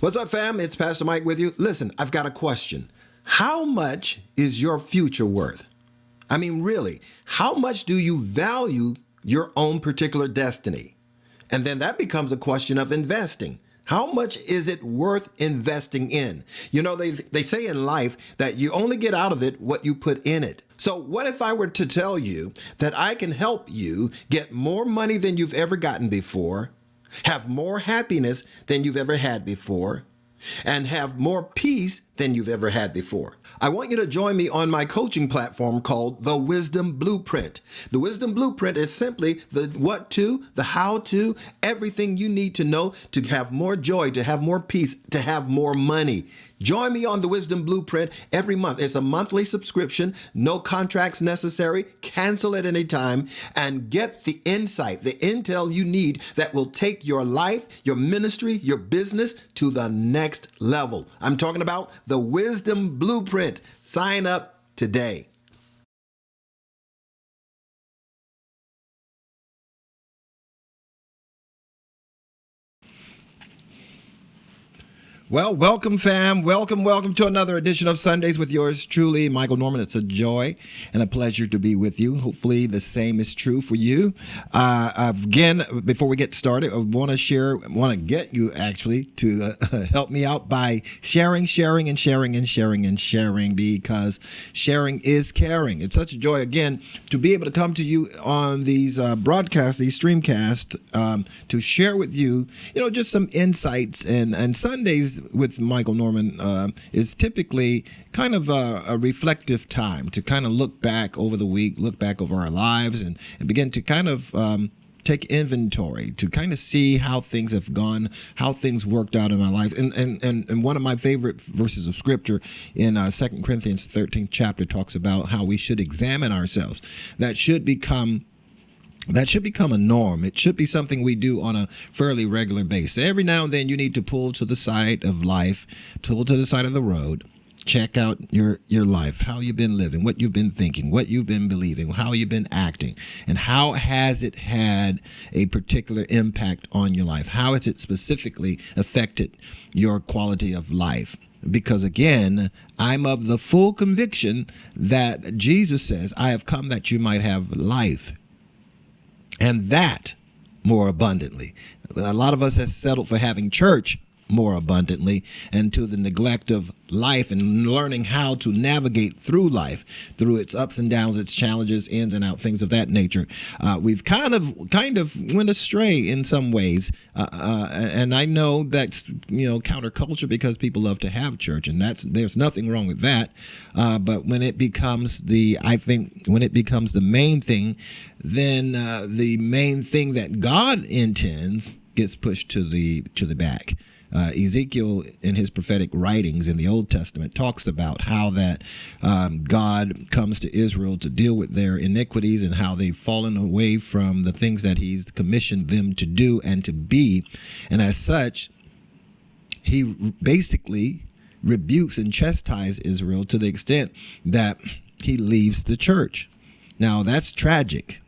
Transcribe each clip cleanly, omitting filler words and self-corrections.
What's up, fam? It's Pastor Mike with you. Listen, I've got a question. How much is your future worth? I mean, really, how much do you value your own particular destiny? And then that becomes a question of investing. How much is it worth investing in? You know, they say in life that you only get out of it what you put in it. So what if I were to tell you that I can help you get more money than you've ever gotten before, have more happiness than you've ever had before, and have more peace than you've ever had before? I want you to join me on my coaching platform called The Wisdom Blueprint. The Wisdom Blueprint is simply the what to, the how to, everything you need to know to have more joy, to have more peace, to have more money. Join me on The Wisdom Blueprint every month. It's a monthly subscription, no contracts necessary, cancel at any time, and get the insight, the intel you need that will take your life, your ministry, your business to the next level. I'm talking about The Wisdom Blueprint. Sign up today. Well, welcome, fam. Welcome to another edition of Sundays with yours truly, Michael Norman. It's a joy and a pleasure to be with you. Hopefully the same is true for you. Again, before we get started, I want to get you actually to help me out by sharing, because sharing is caring. It's such a joy, again, to be able to come to you on these broadcasts, these streamcasts, to share with you, just some insights. And Sundays with Michael Norman is typically kind of a reflective time to kind of look back over the week, look back over our lives, and begin to kind of take inventory to kind of see how things have gone, how things worked out in our life. And one of my favorite verses of scripture in 2 Corinthians 13th chapter talks about how we should examine ourselves. That should become a norm. It should be something we do on a fairly regular basis. Every now and then you need to pull to the side of life, pull to the side of the road, check out your life, how you've been living, what you've been thinking, what you've been believing, how you've been acting, and how has it had a particular impact on your life? How has it specifically affected your quality of life? Because again, I'm of the full conviction that Jesus says, I have come that you might have life, and that more abundantly. A lot of us have settled for having church more abundantly, and to the neglect of life and learning how to navigate through life, through its ups and downs, its challenges, ins and outs, things of that nature. We've kind of went astray in some ways, and I know that's counterculture because people love to have church, and there's nothing wrong with that. But when it becomes the main thing, then the main thing that God intends gets pushed to the back. Ezekiel, in his prophetic writings in the Old Testament, talks about how that God comes to Israel to deal with their iniquities and how they've fallen away from the things that he's commissioned them to do and to be. And as such, he basically rebukes and chastises Israel to the extent that he leaves the church. Now, that's tragic.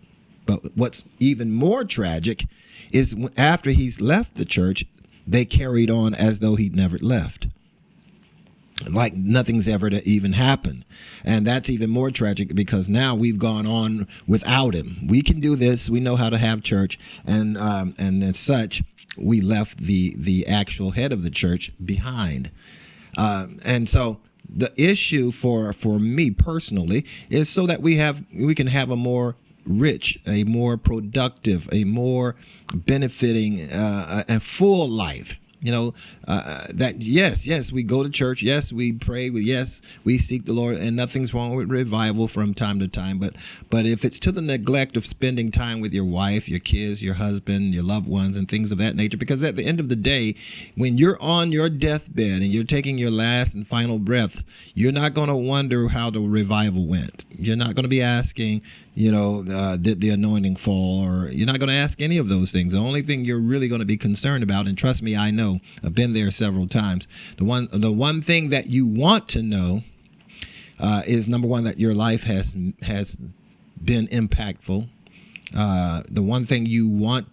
But what's even more tragic is after he's left the church, they carried on as though he'd never left, like nothing's ever to even happened. And that's even more tragic because now we've gone on without him. We can do this. We know how to have church. And as such, we left the actual head of the church behind. And so the issue for me personally is so that we can have a more rich, a more productive, a more benefiting, and full life. That yes, we go to church, yes, we pray, yes, we seek the Lord, and nothing's wrong with revival from time to time. But if it's to the neglect of spending time with your wife, your kids, your husband, your loved ones, and things of that nature, because at the end of the day, when you're on your deathbed and you're taking your last and final breath, you're not going to wonder how the revival went. You're not going to be asking, did the anointing fall? Or you're not going to ask any of those things. The only thing you're really going to be concerned about, and trust me, I know, I've been there several times. The one thing that you want to know is, number one, that your life has been impactful. The one thing you want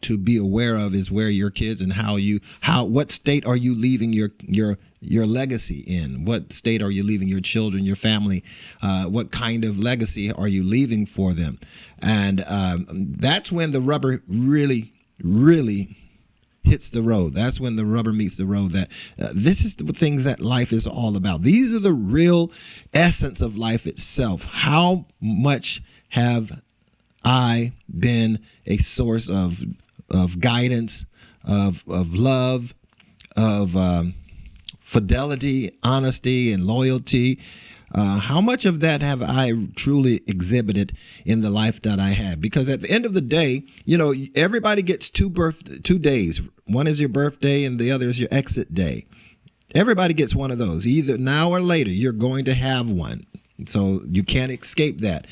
to be aware of is where your kids and what state are you leaving your legacy in? What state are you leaving your children, your family? What kind of legacy are you leaving for them? And that's when the rubber really, really hits the road. That's when the rubber meets the road. That this is the things that life is all about. These are the real essence of life itself. How much have I been a source of guidance, of love, of fidelity, honesty, and loyalty? How much of that have I truly exhibited in the life that I had? Because at the end of the day, everybody gets 2 days. One is your birthday and the other is your exit day. Everybody gets one of those. Either now or later, you're going to have one. So you can't escape that.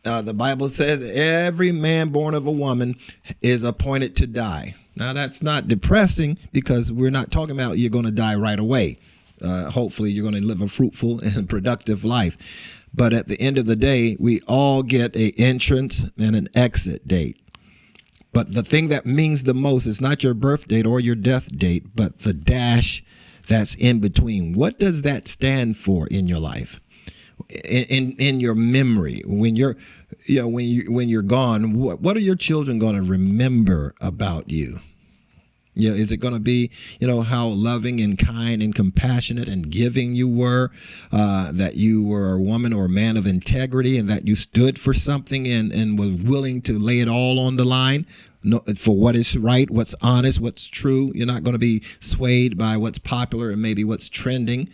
The Bible says every man born of a woman is appointed to die. Now, that's not depressing, because we're not talking about you're going to die right away. Hopefully, you're going to live a fruitful and productive life. But at the end of the day, we all get an entrance and an exit date. But the thing that means the most is not your birth date or your death date, but the dash that's in between. What does that stand for in your life? In your memory, when you're gone, what are your children going to remember about you? Is it going to be, how loving and kind and compassionate and giving you were, that you were a woman or a man of integrity, and that you stood for something and was willing to lay it all on the line for what is right, what's honest, what's true? You're not going to be swayed by what's popular and maybe what's trending.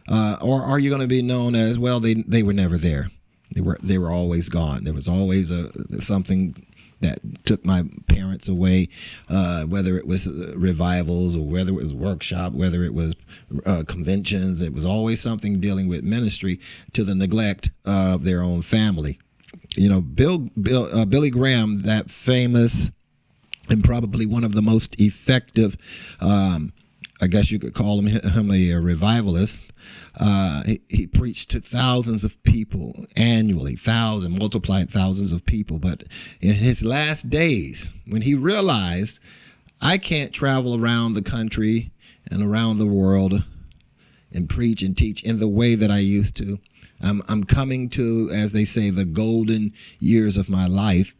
Or are you going to be known as, well, they were never there. They were always gone. There was always something that took my parents away, whether it was revivals or whether it was workshop, whether it was conventions. It was always something dealing with ministry to the neglect of their own family. Billy Graham, that famous and probably one of the most effective, I guess you could call him a revivalist. He preached to thousands of people annually, multiplied thousands of people. But in his last days, when he realized, I can't travel around the country and around the world and preach and teach in the way that I used to. I'm coming to, as they say, the golden years of my life.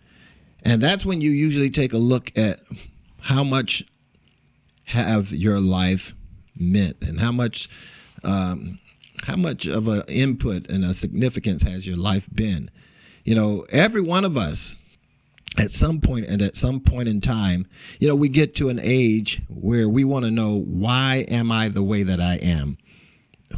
And that's when you usually take a look at how much have your life meant, and how much of an input and a significance has your life been. Every one of us at some point in time, we get to an age where we want to know, why am I the way that I am?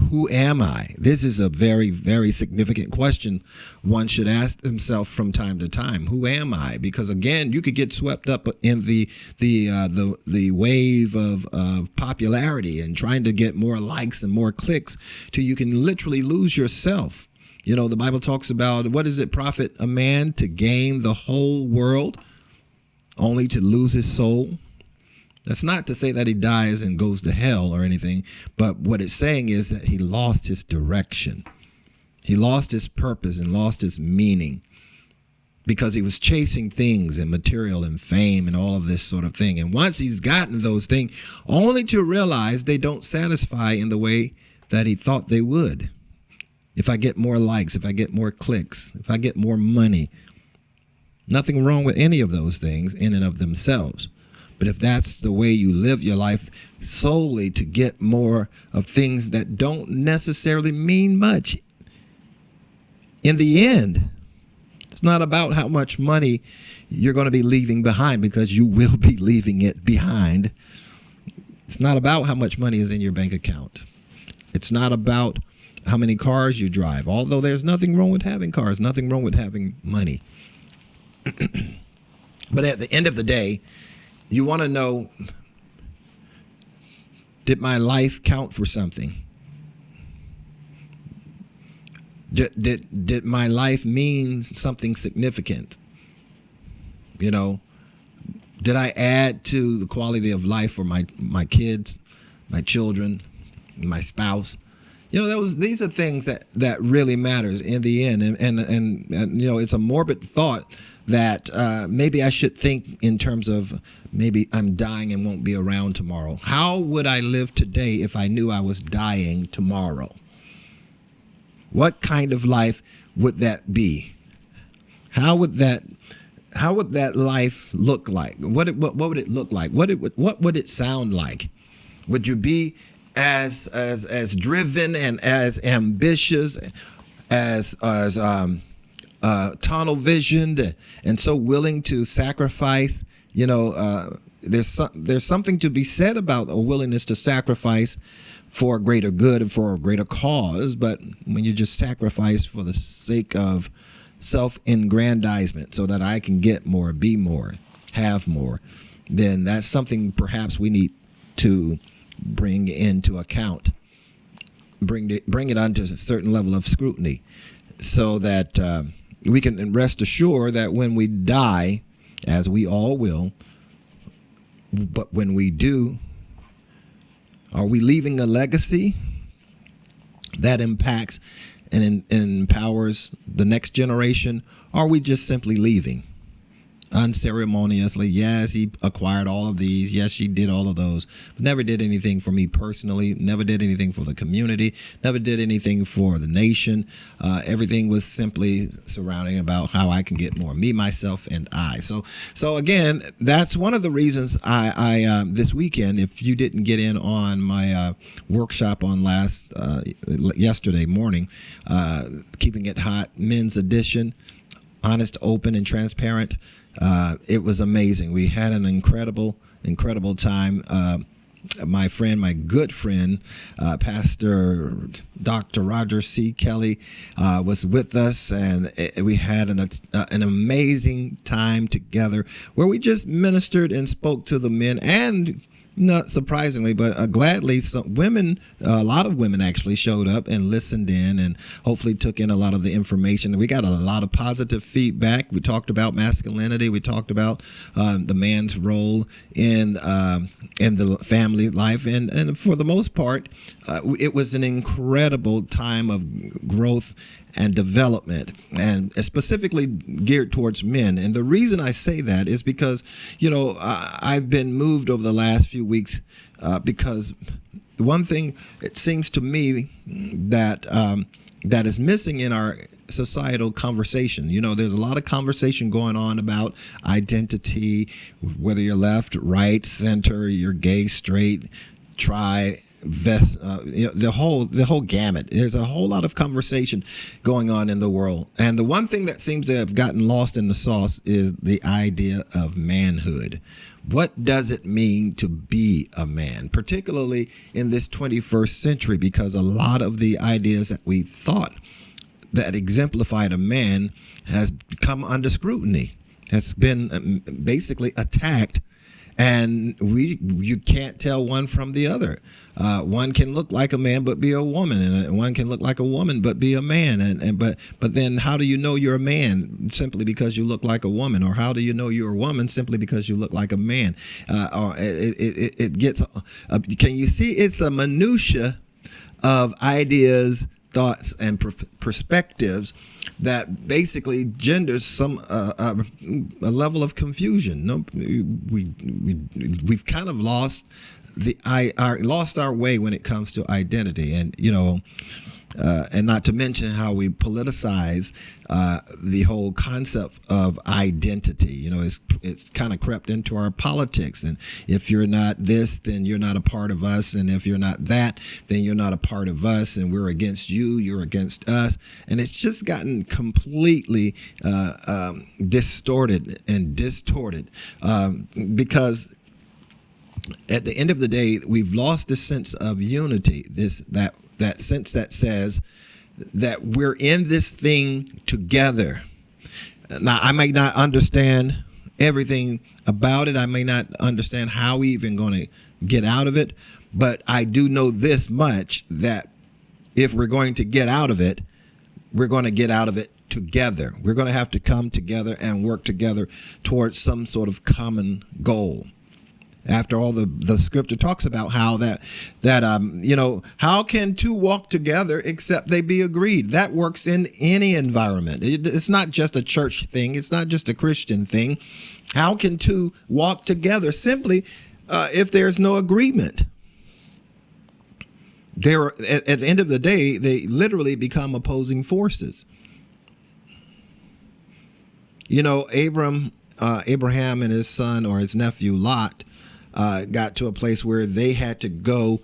Who am I? This is a very, very significant question one should ask themselves from time to time. Who am I? Because again, you could get swept up in the wave of popularity and trying to get more likes and more clicks, till you can literally lose yourself. The Bible talks about, what does it profit a man to gain the whole world only to lose his soul? That's not to say that he dies and goes to hell or anything, but what it's saying is that he lost his direction. He lost his purpose and lost his meaning, because he was chasing things and material and fame and all of this sort of thing. And once he's gotten those things, only to realize they don't satisfy in the way that he thought they would. If I get more likes, if I get more clicks, if I get more money, nothing wrong with any of those things in and of themselves. But if that's the way you live your life, solely to get more of things that don't necessarily mean much, in the end, it's not about how much money you're going to be leaving behind, because you will be leaving it behind. It's not about how much money is in your bank account. It's not about how many cars you drive, although there's nothing wrong with having cars, nothing wrong with having money. But at the end of the day, you want to know, did my life count for something? Did my life mean something significant? You know, did I add to the quality of life for my kids, my children, my spouse? You know, these are things that really matters in the end. And you know, it's a morbid thought that maybe I should think in terms of maybe I'm dying and won't be around tomorrow. How would I live today if I knew I was dying tomorrow? What kind of life would that be? How would that life look like? What would it look like? What would it sound like? Would you be as driven and as ambitious, as tunnel visioned, and so willing to sacrifice? You know, there's something to be said about a willingness to sacrifice for a greater good and for a greater cause. But when you just sacrifice for the sake of self-aggrandizement so that I can get more, be more, have more, then that's something perhaps we need to bring into account, bring it onto a certain level of scrutiny, so that we can rest assured that when we die, as we all will, but when we do, are we leaving a legacy that impacts and empowers the next generation? Or are we just simply leaving unceremoniously? Yes, he acquired all of these. Yes, she did all of those. But never did anything for me personally. Never did anything for the community. Never did anything for the nation. Everything was simply surrounding about how I can get more. Me, myself, and I. So again, that's one of the reasons I this weekend, if you didn't get in on my workshop on yesterday morning, Keeping It Hot Men's Edition, honest, open, and transparent. It was amazing. We had an incredible time. My good friend, Pastor Dr. Roger C. Kelly, was with us, and we had an amazing time together where we just ministered and spoke to the men, and not surprisingly, but gladly, a lot of women actually showed up and listened in and hopefully took in a lot of the information. We got a lot of positive feedback. We talked about masculinity. We talked about the man's role in the family life. And for the most part, it was an incredible time of growth and development, and specifically geared towards men. And the reason I say that is because, you know, I've been moved over the last few weeks because one thing, it seems to me that that is missing in our societal conversation. You know, there's a lot of conversation going on about identity, whether you're left, right, center, you're gay, straight, tri, you know, the whole gamut. There's a whole lot of conversation going on in the world, and the one thing that seems to have gotten lost in the sauce is the idea of manhood. What does it mean to be a man, particularly in this 21st century? Because a lot of the ideas that we thought that exemplified a man has come under scrutiny, has been basically attacked. And you can't tell one from the other. One can look like a man but be a woman, and one can look like a woman but be a man. But then how do you know you're a man simply because you look like a woman, or how do you know you're a woman simply because you look like a man? Or it gets. Can you see? It's a minutia of ideas, thoughts, and perspectives that basically genders some a level of confusion. No, we've kind of lost our way when it comes to identity, and you know, and not to mention how we politicize the whole concept of identity. You know, it's kind of crept into our politics, and if you're not this, then you're not a part of us, and if you're not that, then you're not a part of us, and we're against you, you're against us, and it's just gotten completely distorted and distorted because at the end of the day, we've lost this sense of unity, that sense that says that we're in this thing together. Now, I may not understand everything about it. I may not understand how we even going to get out of it, but I do know this much, that if we're going to get out of it, we're going to get out of it together. We're going to have to come together and work together towards some sort of common goal. After all, the scripture talks about how how can two walk together except they be agreed? That works in any environment. It's not just a church thing. It's not just a Christian thing. How can two walk together? Simply if there's no agreement. At the end of the day, they literally become opposing forces. Abraham and his son, or his nephew Lot, got to a place where they had to go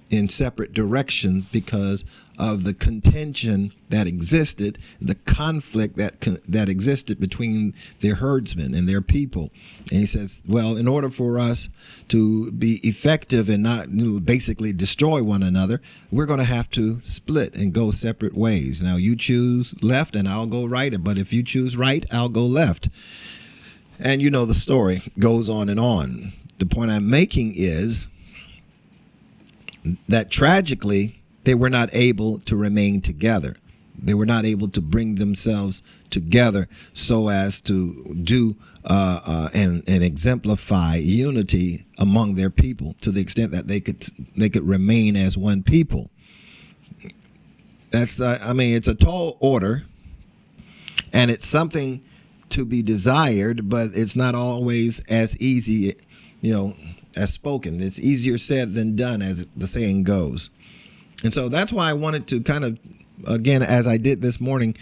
in separate directions because of the contention that existed, the conflict that existed between their herdsmen and their people. And he says, well, in order for us to be effective and not basically destroy one another, we're going to have to split and go separate ways. Now, you choose left and I'll go right. But if you choose right, I'll go left. And the story goes on and on. The point I'm making is that tragically, they were not able to remain together. They were not able to bring themselves together so as to do and exemplify unity among their people to the extent that they could remain as one people. That's it's a tall order, and it's something to be desired, but it's not always as easy, as spoken. It's easier said than done, as the saying goes. And so that's why I wanted to kind of, again, as I did this morning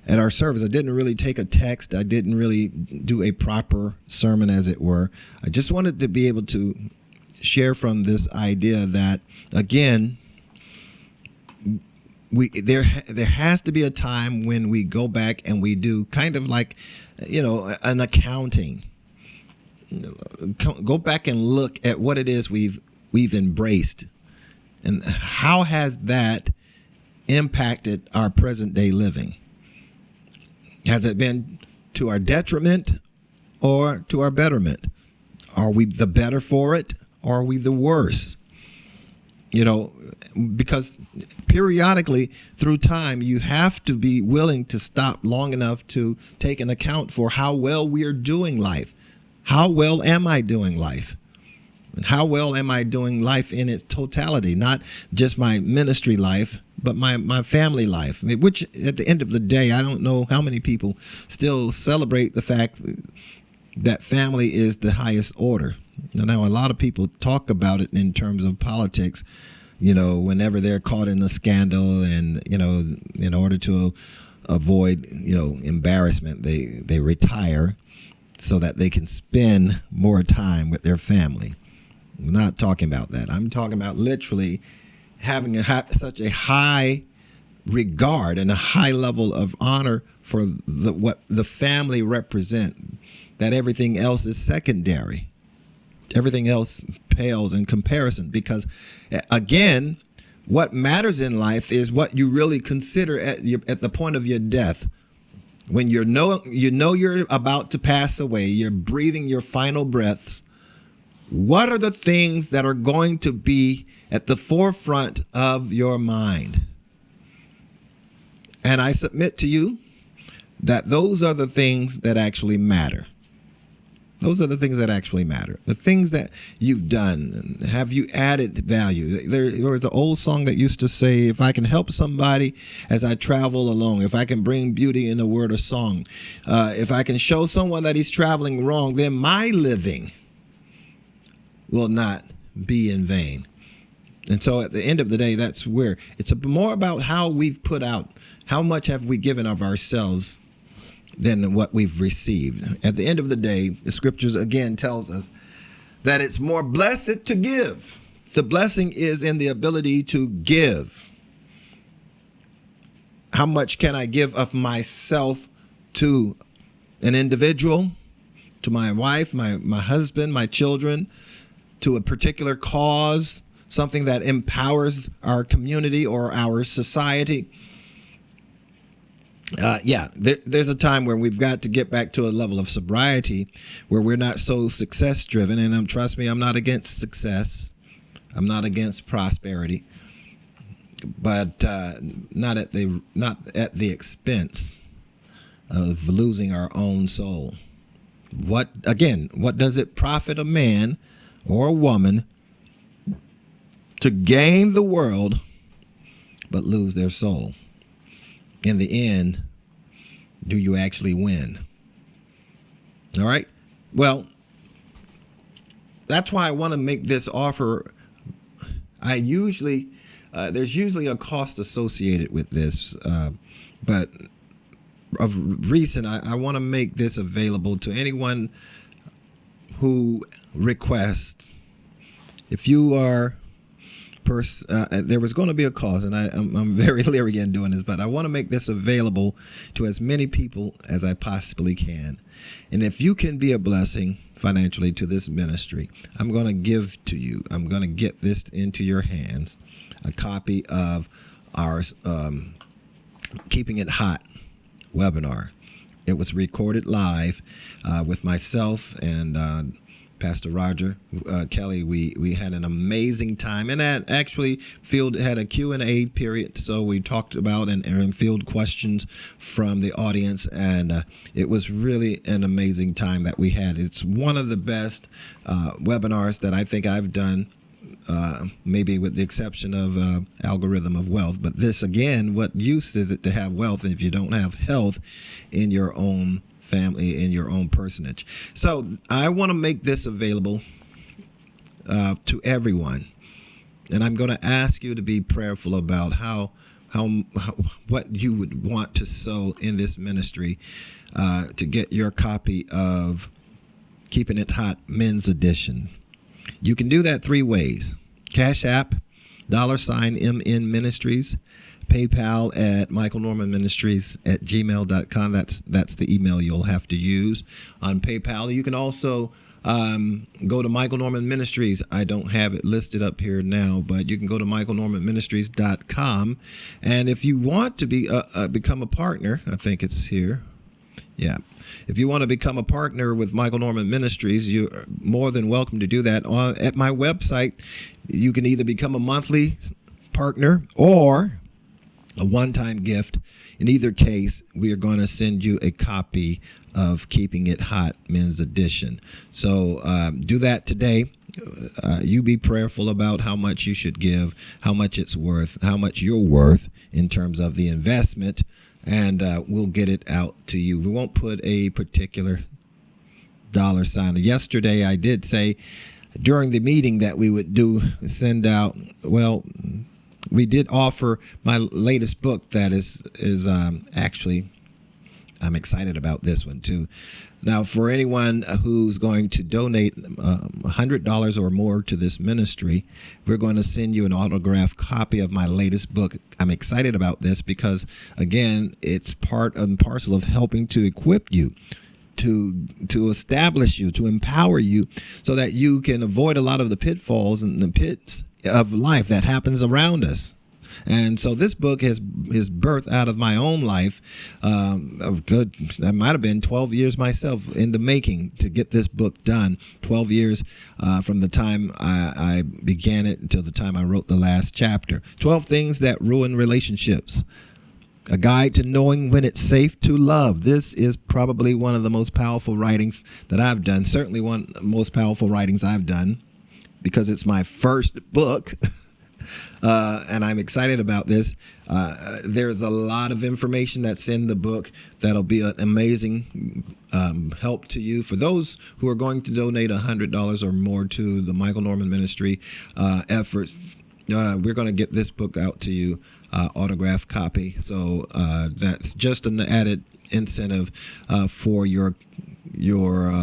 at our service, I didn't really take a text. I didn't really do a proper sermon, as it were. I just wanted to be able to share from this idea that, again, there has to be a time when we go back and we do kind of like, an accounting. Go back and look at what it is we've embraced, and how has that impacted our present day living? Has it been to our detriment or to our betterment? Are we the better for it, or are we the worse? Because periodically through time, you have to be willing to stop long enough to take an account for how well we are doing life. How well am I doing life? And how well am I doing life in its totality? Not just my ministry life, but my family life, which at the end of the day, I don't know how many people still celebrate the fact that family is the highest order. Now, a lot of people talk about it in terms of politics, whenever they're caught in a scandal, and, in order to avoid, embarrassment, they retire so that they can spend more time with their family. I'm not talking about that. I'm talking about literally having such a high regard and a high level of honor for what the family represent, that everything else is secondary. Everything else pales in comparison, because, again, what matters in life is what you really consider at the point of your death. When you're about to pass away, you're breathing your final breaths. What are the things that are going to be at the forefront of your mind? And I submit to you that those are the things that actually matter. Those are the things that actually matter. The things that you've done. Have you added value? There was an old song that used to say, if I can help somebody as I travel along, if I can bring beauty in a word or song, if I can show someone that he's traveling wrong, then my living will not be in vain. And so at the end of the day, that's where it's more about how we've put out, how much have we given of ourselves than what we've received. At the end of the day, the scriptures again tells us that it's more blessed to give. The blessing is in the ability to give. How much can I give of myself to an individual, to my wife, my husband, my children, to a particular cause, something that empowers our community or our society, there's a time where we've got to get back to a level of sobriety where we're not so success driven. And trust me, I'm not against success. I'm not against prosperity, but not at the expense of losing our own soul. What does it profit a man or a woman to gain the world but lose their soul? In the end, do you actually win? All right. Well, that's why I want to make this offer. There's usually a cost associated with this, but of recent, I want to make this available to anyone who requests. If you are there was going to be a cost, and I'm very leery in doing this, but I want to make this available to as many people as I possibly can. And if you can be a blessing financially to this ministry, I'm going to give to you, I'm going to get this into your hands, a copy of our Keeping It Hot webinar. It was recorded live with myself and Pastor Roger Kelly. We had an amazing time, and that actually had a Q&A period. So we talked about and field questions from the audience, and it was really an amazing time that we had. It's one of the best webinars that I think I've done, maybe with the exception of Algorithm of Wealth. But this, again, what use is it to have wealth if you don't have health in your own family, in your own personage? So I want to make this available to everyone, and I'm going to ask you to be prayerful about how what you would want to sow in this ministry to get your copy of Keeping It Hot Men's Edition. You can do that three ways: Cash App, $MNMinistries, PayPal at MichaelNormanMinistries at gmail.com. That's the email you'll have to use on PayPal. You can also go to Michael Norman Ministries. I don't have it listed up here now, but you can go to MichaelNormanMinistries.com. And if you want to become a partner, I think it's here. Yeah. If you want to become a partner with Michael Norman Ministries, you're more than welcome to do that. At my website, you can either become a monthly partner or a one-time gift. In either case, we are going to send you a copy of Keeping It Hot Men's Edition. So do that today. You be prayerful about how much you should give, how much it's worth, how much you're worth in terms of the investment, and we'll get it out to you. We won't put a particular dollar sign. Yesterday, I did say during the meeting that we would send out, we did offer my latest book that is actually, I'm excited about this one too. Now, for anyone who's going to donate $100 or more to this ministry, we're going to send you an autographed copy of my latest book. I'm excited about this because, again, it's part and parcel of helping to equip you, to establish you, to empower you, so that you can avoid a lot of the pitfalls and the pits of life that happens around us. And so this book is birthed out of my own life. That might have been 12 years myself in the making to get this book done. 12 years from the time I began it until the time I wrote the last chapter. 12 Things That Ruin Relationships. A Guide to Knowing When It's Safe to Love. This is probably one of the most powerful writings that I've done. Certainly one of the most powerful writings I've done, because it's my first book. And I'm excited about this. There's a lot of information that's in the book that'll be an amazing help to you. For those who are going to donate $100 or more to the Michael Norman Ministry efforts, we're going to get this book out to you, autographed copy. So that's just an added incentive for your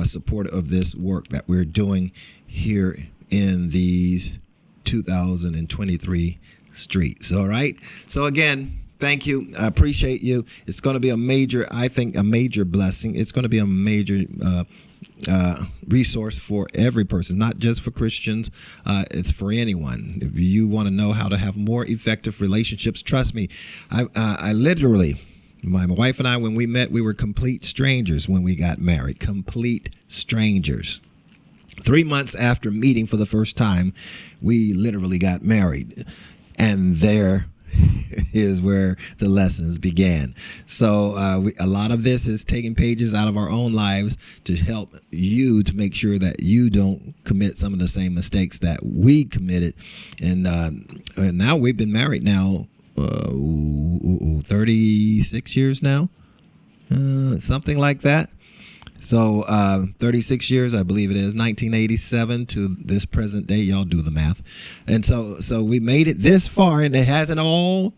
support of this work that we're doing here in these 2023 streets. All right. So again, thank you. I appreciate you. It's going to be a major blessing. It's going to be a major resource for every person, not just for Christians. It's for anyone. If you want to know how to have more effective relationships, trust me, I literally, my wife and I, when we met, we were complete strangers when we got married, complete strangers. 3 months after meeting for the first time, we literally got married. And there is where the lessons began. So a lot of this is taking pages out of our own lives to help you to make sure that you don't commit some of the same mistakes that we committed. And now we've been married now 36 years now, something like that. So 36 years, I believe it is, 1987 to this present day. Y'all do the math. And so we made it this far, and it hasn't all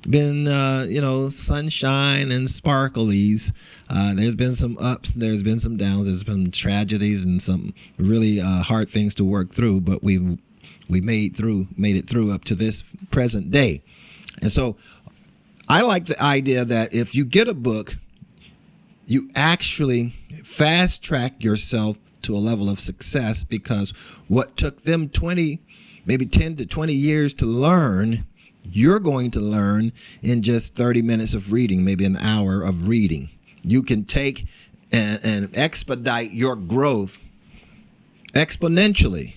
been, sunshine and sparklies. There's been some ups, there's been some downs, there's been tragedies and some really hard things to work through. But we made it through up to this present day. And so I like the idea that if you get a book, you actually fast track yourself to a level of success, because what took them maybe 10 to 20 years to learn, you're going to learn in just 30 minutes of reading, maybe an hour of reading. You can take and expedite your growth exponentially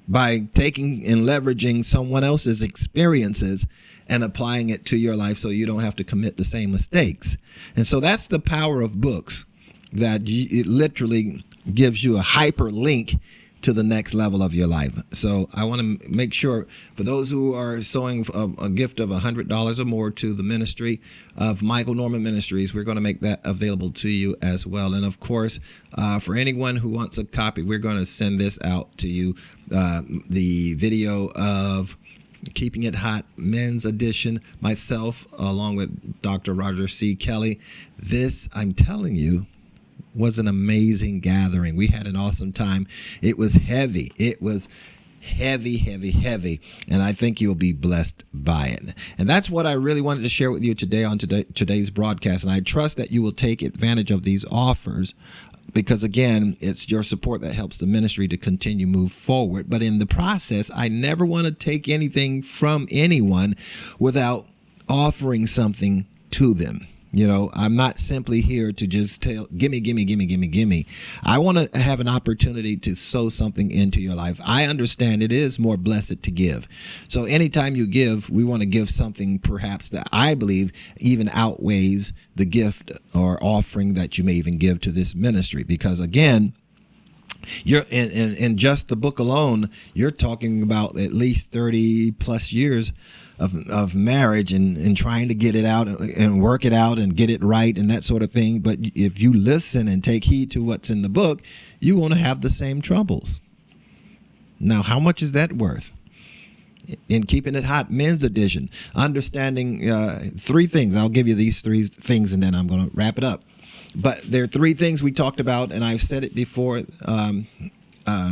by taking and leveraging someone else's experiences and applying it to your life so you don't have to commit the same mistakes. And so that's the power of books, that it literally gives you a hyperlink to the next level of your life. So I want to make sure for those who are sowing a gift of $100 or more to the ministry of Michael Norman Ministries, we're going to make that available to you as well. And of course, for anyone who wants a copy, we're going to send this out to you. The video of Keeping It Hot Men's Edition, myself, along with Dr. Roger C. Kelly. This, I'm telling you, was an amazing gathering. We had an awesome time. It was heavy. It was heavy, heavy, heavy. And I think you'll be blessed by it. And that's what I really wanted to share with you today on today's broadcast. And I trust that you will take advantage of these offers, because again, it's your support that helps the ministry to continue move forward. But in the process, I never want to take anything from anyone without offering something to them. You know, I'm not simply here to just tell, gimme. I want to have an opportunity to sow something into your life. I understand it is more blessed to give. So anytime you give, we want to give something perhaps that I believe even outweighs the gift or offering that you may even give to this ministry. Because again, you're in just the book alone, you're talking about at least 30 plus years of marriage and trying to get it out and work it out and get it right and that sort of thing. But if you listen and take heed to what's in the book, you won't have the same troubles. Now, how much is that worth? In Keeping It Hot Men's Edition, understanding 3 things. I'll give you these 3 things and then I'm going to wrap it up. But there are 3 things we talked about, and I've said it before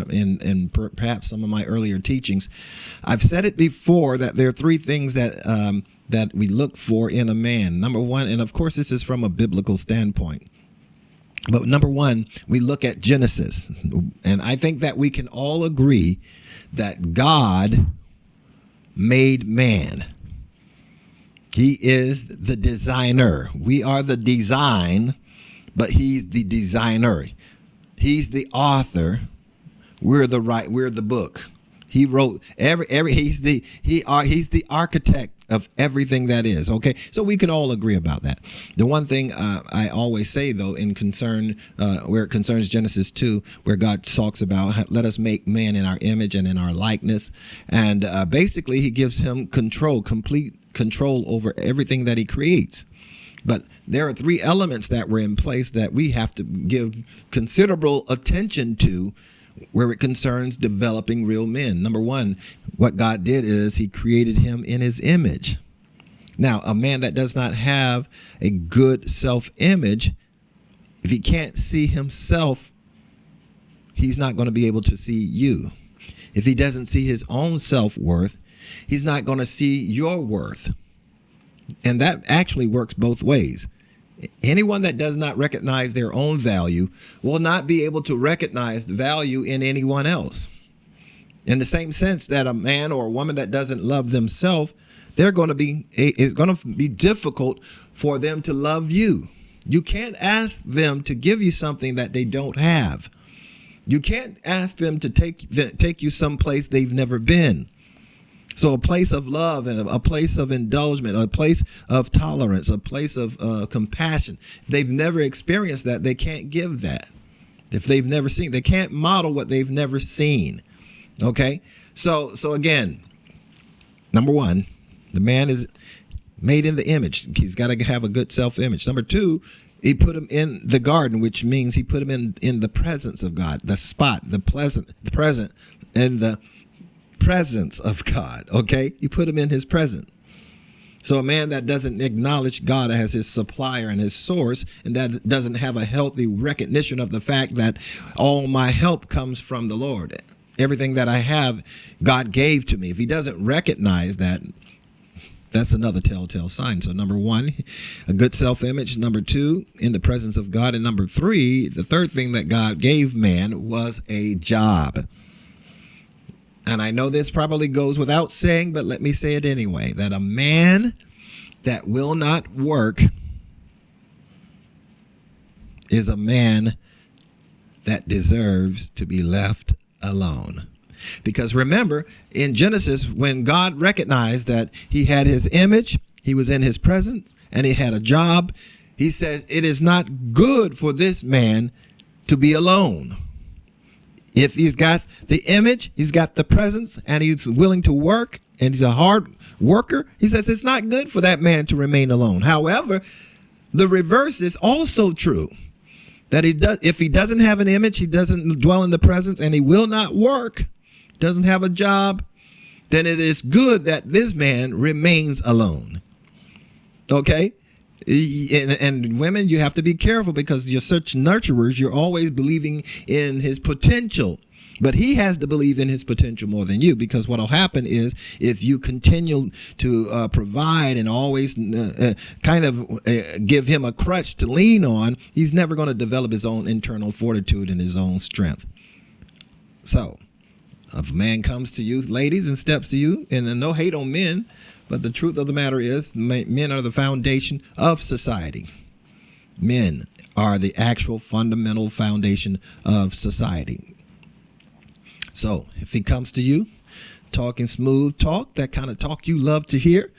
in perhaps some of my earlier teachings. I've said it before that there are 3 things that that we look for in a man. Number 1, and of course this is from a biblical standpoint, but number 1, we look at Genesis. And I think that we can all agree that God made man. He is the designer. We are the design, but he's the designer. He's the author. We're the book. He wrote he's the architect of everything that is. Okay. So we can all agree about that. The one thing I always say though, where it concerns Genesis 2, where God talks about, let us make man in our image and in our likeness. And basically he gives him complete control over everything that he creates. But there are 3 elements that were in place that we have to give considerable attention to, where it concerns developing real men. Number 1, what God did is he created him in his image. Now, a man that does not have a good self-image, if he can't see himself, he's not going to be able to see you. If he doesn't see his own self-worth, he's not going to see your worth. And that actually works both ways. Anyone that does not recognize their own value will not be able to recognize the value in anyone else. In the same sense that a man or a woman that doesn't love themselves, it's going to be difficult for them to love you. You can't ask them to give you something that they don't have. You can't ask them to take you someplace they've never been. So a place of love and a place of indulgence, a place of tolerance, a place of compassion. If they've never experienced that, they can't give that. If they've never seen, they can't model what they've never seen. Okay. So again, number one, the man is made in the image. He's got to have a good self-image. Number two, he put him in the garden, which means he put him in the presence of God, the spot, the present, and the presence of God. Okay. You put him in his presence. So a man that doesn't acknowledge God as his supplier and his source, and that doesn't have a healthy recognition of the fact that all my help comes from the Lord. Everything that I have, God gave to me. If he doesn't recognize that, that's another telltale sign. So number one, a good self-image. Number two, in the presence of God. And number three, the third thing that God gave man was a job. And I know this probably goes without saying, but let me say it anyway, that a man that will not work is a man that deserves to be left alone. Because remember, in Genesis, when God recognized that he had his image, he was in his presence, and he had a job, he says, it is not good for this man to be alone. If he's got the image, he's got the presence, and he's willing to work, and he's a hard worker, he says it's not good for that man to remain alone. However, the reverse is also true. That if he doesn't have an image, he doesn't dwell in the presence, and he will not work, doesn't have a job, then it is good that this man remains alone. Okay? And women, you have to be careful, because you're such nurturers. You're always believing in his potential, but he has to believe in his potential more than you, because what will happen is if you continue to provide and always give him a crutch to lean on, he's never going to develop his own internal fortitude and his own strength. So if a man comes to you, ladies, and steps to you, and no hate on men, but the truth of the matter is men are the foundation of society. Men are the actual fundamental foundation of society. So if he comes to you talking smooth talk, that kind of talk you love to hear,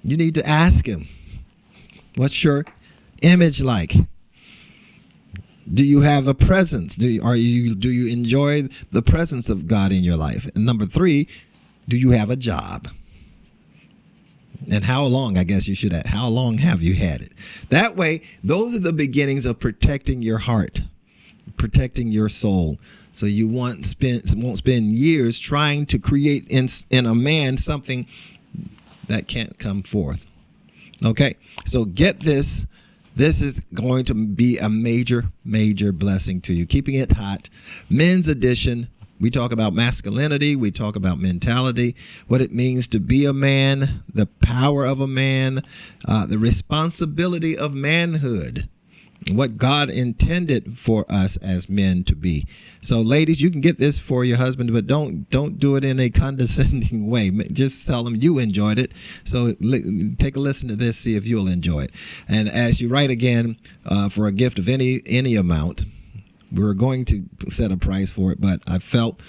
you need to ask him, what's your image like? Do you have a presence? Do you enjoy the presence of God in your life? And number three, do you have a job? And how long, I guess you should ask, how long have you had it? That way, those are the beginnings of protecting your heart, protecting your soul. So you won't spend years trying to create in a man something that can't come forth. Okay, so get this. This is going to be a major, major blessing to you. Keeping it hot. Men's edition. We talk about masculinity. We talk about mentality, what it means to be a man, the power of a man, the responsibility of manhood, what God intended for us as men to be. So, ladies, you can get this for your husband, but don't do it in a condescending way. Just tell him you enjoyed it. So take a listen to this, see if you'll enjoy it. And as you write again for a gift of any amount, we were going to set a price for it, but I felt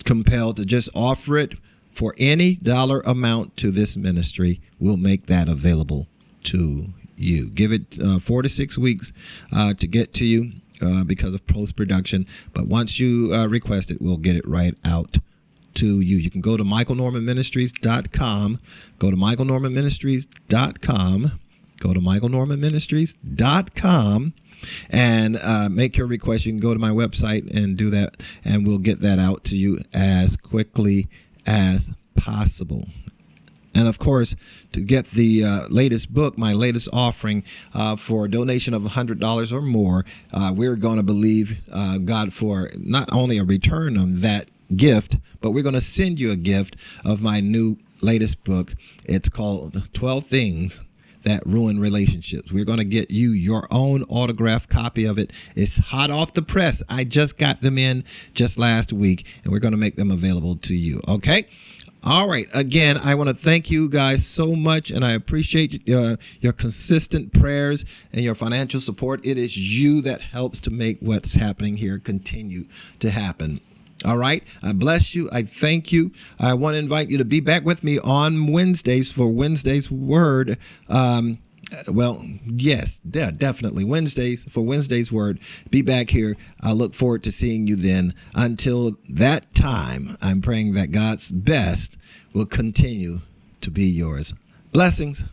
compelled to just offer it for any dollar amount to this ministry. We'll make that available to you. Give it 4 to 6 weeks to get to you because of post-production. But once you request it, we'll get it right out to you. You can go to MichaelNormanMinistries.com. Go to MichaelNormanMinistries.com. Go to MichaelNormanMinistries.com. And make your request. You can go to my website and do that, and we'll get that out to you as quickly as possible. And of course, to get the latest book, my latest offering for a donation of $100 or more, we're going to believe God for not only a return on that gift, but we're going to send you a gift of my new latest book. It's called 12 Things that ruin relationships. We're going to get you your own autographed copy of it. It's hot off the press. I just got them in just last week, and we're going to make them available to you. Okay? All right. Again, I want to thank you guys so much, and I appreciate your consistent prayers and your financial support. It is you that helps to make what's happening here continue to happen. All right. I bless you. I thank you. I want to invite you to be back with me on Wednesdays for Wednesday's Word. Well, yes, definitely. Wednesdays for Wednesday's Word. Be back here. I look forward to seeing you then. Until that time, I'm praying that God's best will continue to be yours. Blessings.